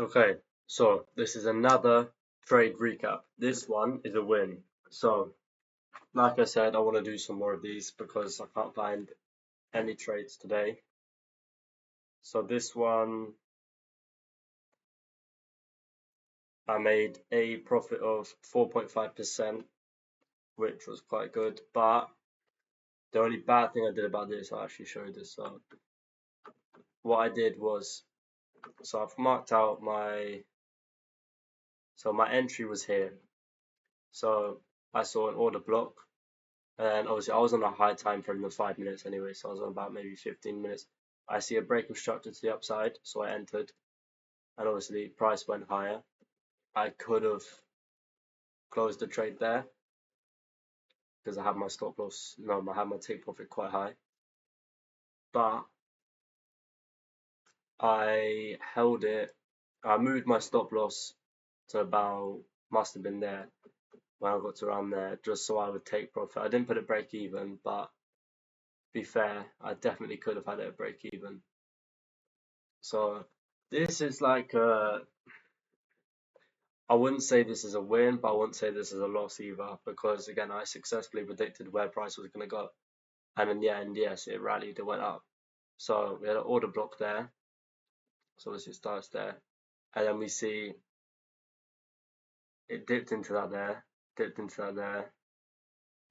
Okay, so this is another trade recap. This one is a win. So, like I said, I want to do some more of these because I can't find any trades today. So this one, I made a profit of 4.5%, which was quite good. But the only bad thing I did about this, I'll actually show you this. So what I did was, so I've marked out my entry was here. So I saw an order block. And obviously, I was on a high time frame of 5 minutes anyway, so I was on about maybe 15 minutes. I see a break of structure to the upside, so I entered, and obviously, price went higher. I could have closed the trade there because I had my stop loss, no, I had my take profit quite high, but I held it. I moved my stop loss to about, must have been there when I got to around there, just so I would take profit. I didn't put it break even, but to be fair, I definitely could have had it at break even. So this is like I wouldn't say this is a win, but I wouldn't say this is a loss either, because again, I successfully predicted where price was going to go, and in the end, yes, it rallied, it went up. So we had an order block there, so obviously it starts there, and then we see it dipped into that there,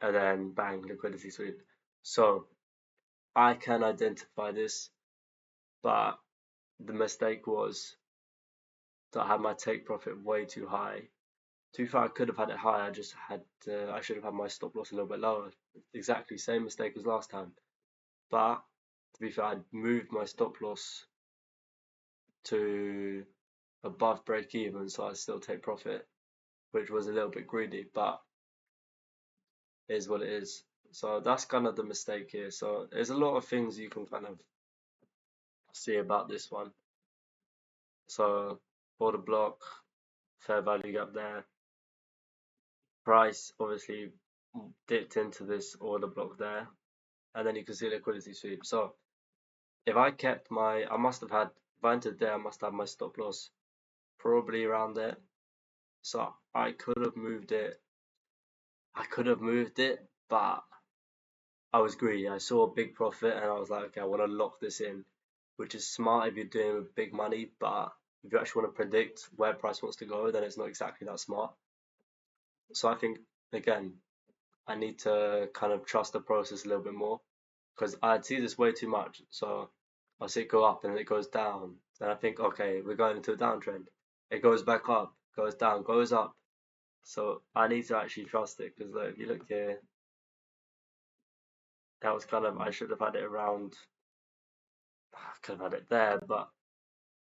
and then bang, liquidity sweep. So I can identify this, but the mistake was that I had my take profit way too high. To be fair, I could have had it higher. I just had I should have had my stop loss a little bit lower. Exactly same mistake as last time. But to be fair, I moved my stop loss to above break even, so I still take profit, which was a little bit greedy, but it is what it is. So that's kind of the mistake here. So there's a lot of things you can kind of see about this one. So order block, fair value gap there. Price obviously dipped into this order block there, and then you can see liquidity sweep. So if I kept my, I must have had, if I entered there, I must have my stop loss probably around there. So I could have moved it. But I was greedy. I saw a big profit and I was like, okay, I want to lock this in, which is smart if you're doing with big money. But if you actually want to predict where price wants to go, then it's not exactly that smart. So I think, again, I need to kind of trust the process a little bit more, because I'd see this way too much. So I'll see it go up and then it goes down. Then I think, okay, we're going into a downtrend. It goes back up, goes down, goes up. So I need to actually trust it, because if you look here, that was kind of, I should have had it around, I could have had it there, but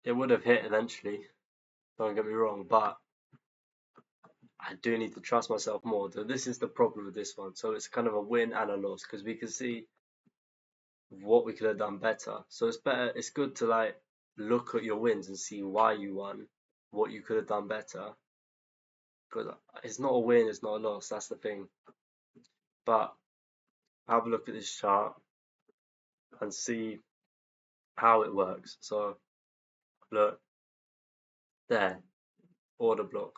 it would have hit eventually. Don't get me wrong, but I do need to trust myself more. So this is the problem with this one. So it's kind of a win and a loss, because we can see what we could have done better. So it's good to like look at your wins and see why you won, what you could have done better. Because it's not a win, it's not a loss, that's the thing. But have a look at this chart and see how it works. So look there, order block,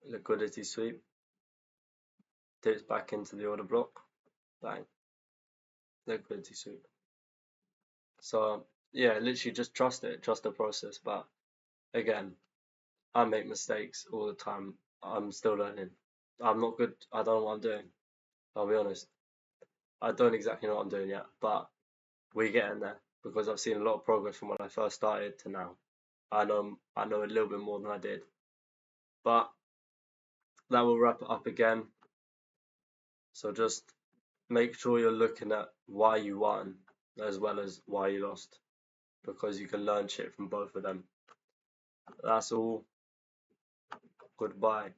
liquidity sweep, dips back into the order block, bang, liquidity sweep. So yeah, literally just trust it, trust the process. But again, I make mistakes all the time. I'm still learning. I'm not good. I don't know what I'm doing. I'll be honest. I don't exactly know what I'm doing yet, but we're getting there, because I've seen a lot of progress from when I first started to now. I know a little bit more than I did. But that will wrap it up again. So just make sure you're looking at why you won as well as why you lost, because you can learn shit from both of them. That's all. Goodbye.